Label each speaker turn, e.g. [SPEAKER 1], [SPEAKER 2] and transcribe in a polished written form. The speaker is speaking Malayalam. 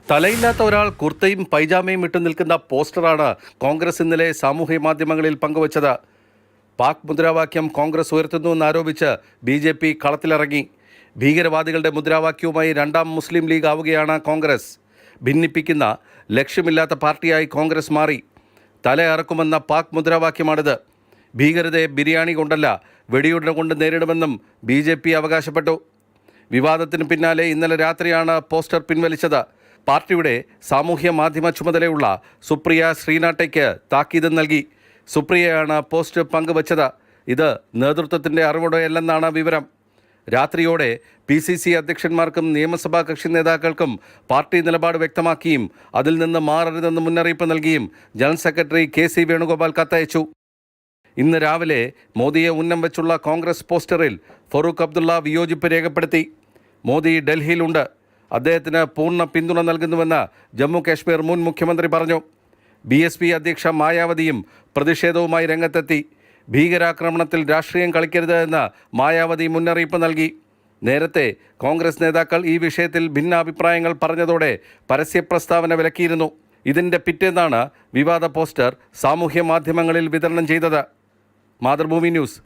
[SPEAKER 1] തലയില്ലാത്ത ഒരാൾ കുർത്തയും പൈജാമയും ഇട്ടു നിൽക്കുന്ന പോസ്റ്ററാണ് കോൺഗ്രസ് ഇന്നലെ സാമൂഹ്യ മാധ്യമങ്ങളിൽ പങ്കുവച്ചത്. പാക് മുദ്രാവാക്യം കോൺഗ്രസ് ഉയർത്തുന്നുവെന്നാരോപിച്ച് BJP കളത്തിലിറങ്ങി. ഭീകരവാദികളുടെ മുദ്രാവാക്യവുമായി രണ്ടാം മുസ്ലിം ലീഗ് ആവുകയാണ് കോൺഗ്രസ്. ഭിന്നിപ്പിക്കുന്ന ലക്ഷ്യമില്ലാത്ത പാർട്ടിയായി കോൺഗ്രസ് മാറി. തലയറക്കുമെന്ന പാക് മുദ്രാവാക്യമാണിത്. ഭീകരതയെ ബിരിയാണി കൊണ്ടല്ല വെടിയുണ്ട കൊണ്ട് നേരിടുമെന്നും BJP അവകാശപ്പെട്ടു. വിവാദത്തിന് പിന്നാലെ ഇന്നലെ രാത്രിയാണ് പോസ്റ്റർ പിൻവലിച്ചത്. പാർട്ടിയുടെ സാമൂഹ്യ മാധ്യമ ചുമതലയുള്ള സുപ്രിയ ശ്രീനാട്ടയ്ക്ക് താക്കീത് നൽകി. സുപ്രിയയാണ് പോസ്റ്റ് പങ്കുവച്ചത്. ഇത് നേതൃത്വത്തിൻ്റെ അറിവോടെയല്ലെന്നാണ് വിവരം. രാത്രിയോടെ PCC അധ്യക്ഷന്മാർക്കും നിയമസഭാ കക്ഷി നേതാക്കൾക്കും പാർട്ടി നിലപാട് വ്യക്തമാക്കിയും അതിൽ നിന്ന് മാറരുതെന്ന് മുന്നറിയിപ്പ് നൽകിയും ജനറൽ സെക്രട്ടറി KC വേണുഗോപാൽ കത്തയച്ചു. ഇന്ന് രാവിലെ മോദിയെ ഉന്നം വെച്ചുള്ള കോൺഗ്രസ് പോസ്റ്ററിൽ ഫറൂഖ് അബ്ദുള്ള വിയോജിപ്പ് രേഖപ്പെടുത്തി. മോദി ഡൽഹിയിലുണ്ട്, അദ്ദേഹത്തിന് പൂർണ്ണ പിന്തുണ നൽകുന്നുവെന്ന് ജമ്മു കാശ്മീർ മുൻ മുഖ്യമന്ത്രി പറഞ്ഞു. BSP അധ്യക്ഷ മായാവതിയും പ്രതിഷേധവുമായി രംഗത്തെത്തി. ഭീകരാക്രമണത്തിൽ രാഷ്ട്രീയം കളിക്കരുത് എന്ന് മായാവതി മുന്നറിയിപ്പ് നൽകി. നേരത്തെ കോൺഗ്രസ് നേതാക്കൾ ഈ വിഷയത്തിൽ ഭിന്നാഭിപ്രായങ്ങൾ പറഞ്ഞതോടെ പരസ്യ പ്രസ്താവന വിലക്കിയിരുന്നു. ഇതിൻ്റെ പിറ്റേന്നാണ് വിവാദ പോസ്റ്റർ സാമൂഹ്യ മാധ്യമങ്ങളിൽ വിതരണം ചെയ്തത്. മാതൃഭൂമി ന്യൂസ്.